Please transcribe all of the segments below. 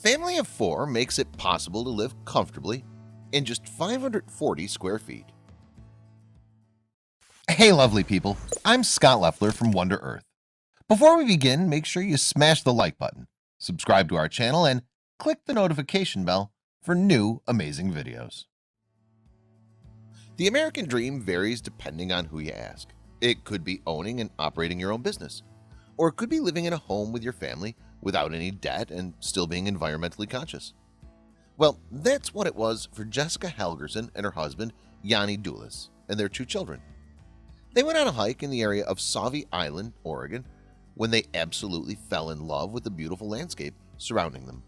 Family of 4 makes it possible to live comfortably in just 540 square feet. Hey lovely people, I'm Scott Leffler from Wonder Earth. Before we begin, make sure you smash the like button, subscribe to our channel, and click the notification bell for new amazing videos. The American dream varies depending on who you ask. It could be owning and operating your own business, or it could be living in a home with your family without any debt and still being environmentally conscious. Well, that's what it was for Jessica Helgerson and her husband Yianni Doulis and their 2 children. They went on a hike in the area of Sauvie Island, Oregon, when they absolutely fell in love with the beautiful landscape surrounding them.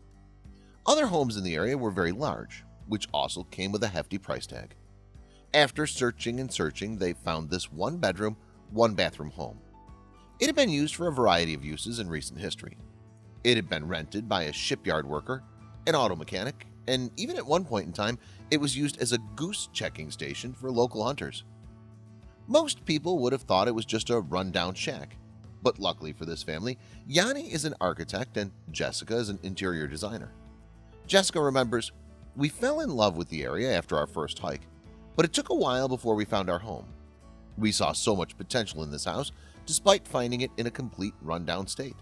Other homes in the area were very large, which also came with a hefty price tag. After searching and searching, they found this 1-bedroom, 1-bathroom home. It had been used for a variety of uses in recent history. It had been rented by a shipyard worker, an auto mechanic, and even at one point in time, it was used as a goose-checking station for local hunters. Most people would have thought it was just a rundown shack, but luckily for this family, Yianni is an architect and Jessica is an interior designer. Jessica remembers, "We fell in love with the area after our first hike, but it took a while before we found our home. We saw so much potential in this house despite finding it in a complete rundown state.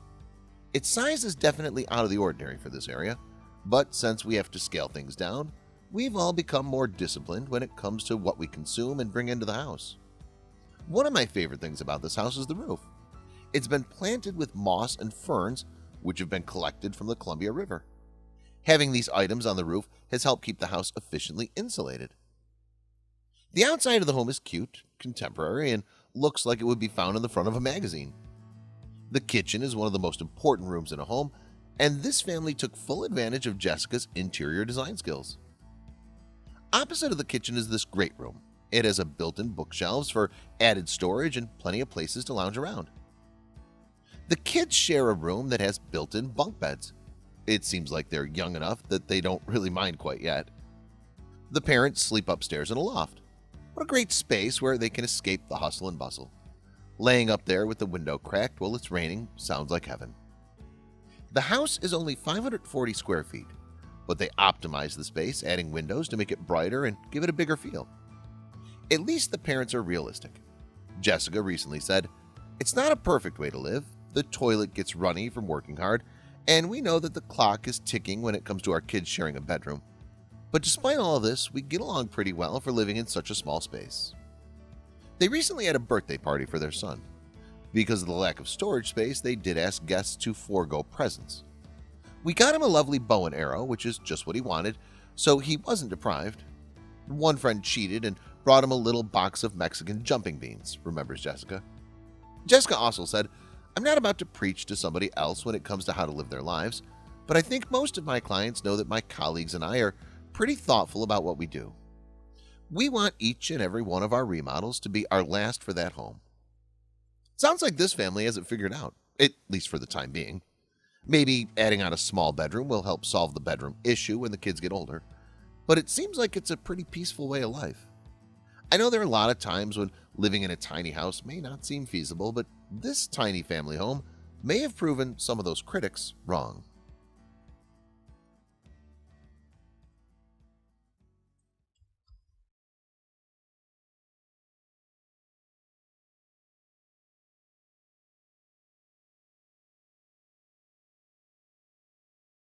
Its size is definitely out of the ordinary for this area, but since we have to scale things down, we've all become more disciplined when it comes to what we consume and bring into the house. One of my favorite things about this house is the roof. It's been planted with moss and ferns, which have been collected from the Columbia River. Having these items on the roof has helped keep the house efficiently insulated. The outside of the home is cute, contemporary, and looks like it would be found in the front of a magazine. The kitchen is one of the most important rooms in a home, and this family took full advantage of Jessica's interior design skills. Opposite of the kitchen is this great room. It has a built-in bookshelves for added storage and plenty of places to lounge around. The kids share a room that has built-in bunk beds. It seems like they're young enough that they don't really mind quite yet. The parents sleep upstairs in a loft. What a great space where they can escape the hustle and bustle. Laying up there with the window cracked while it's raining sounds like heaven. The house is only 540 square feet, but they optimize the space, adding windows to make it brighter and give it a bigger feel. At least the parents are realistic. Jessica recently said, "It's not a perfect way to live. The toilet gets runny from working hard, and we know that the clock is ticking when it comes to our kids sharing a bedroom. But despite all of this, we get along pretty well for living in such a small space." They recently had a birthday party for their son. Because of the lack of storage space, they did ask guests to forego presents. "We got him a lovely bow and arrow, which is just what he wanted, so he wasn't deprived. One friend cheated and brought him a little box of Mexican jumping beans," remembers Jessica. Jessica also said, "I'm not about to preach to somebody else when it comes to how to live their lives, but I think most of my clients know that my colleagues and I are pretty thoughtful about what we do. We want each and every one of our remodels to be our last for that home." Sounds like this family has it figured out, at least for the time being. Maybe adding on a small bedroom will help solve the bedroom issue when the kids get older, but it seems like it's a pretty peaceful way of life. I know there are a lot of times when living in a tiny house may not seem feasible, but this tiny family home may have proven some of those critics wrong.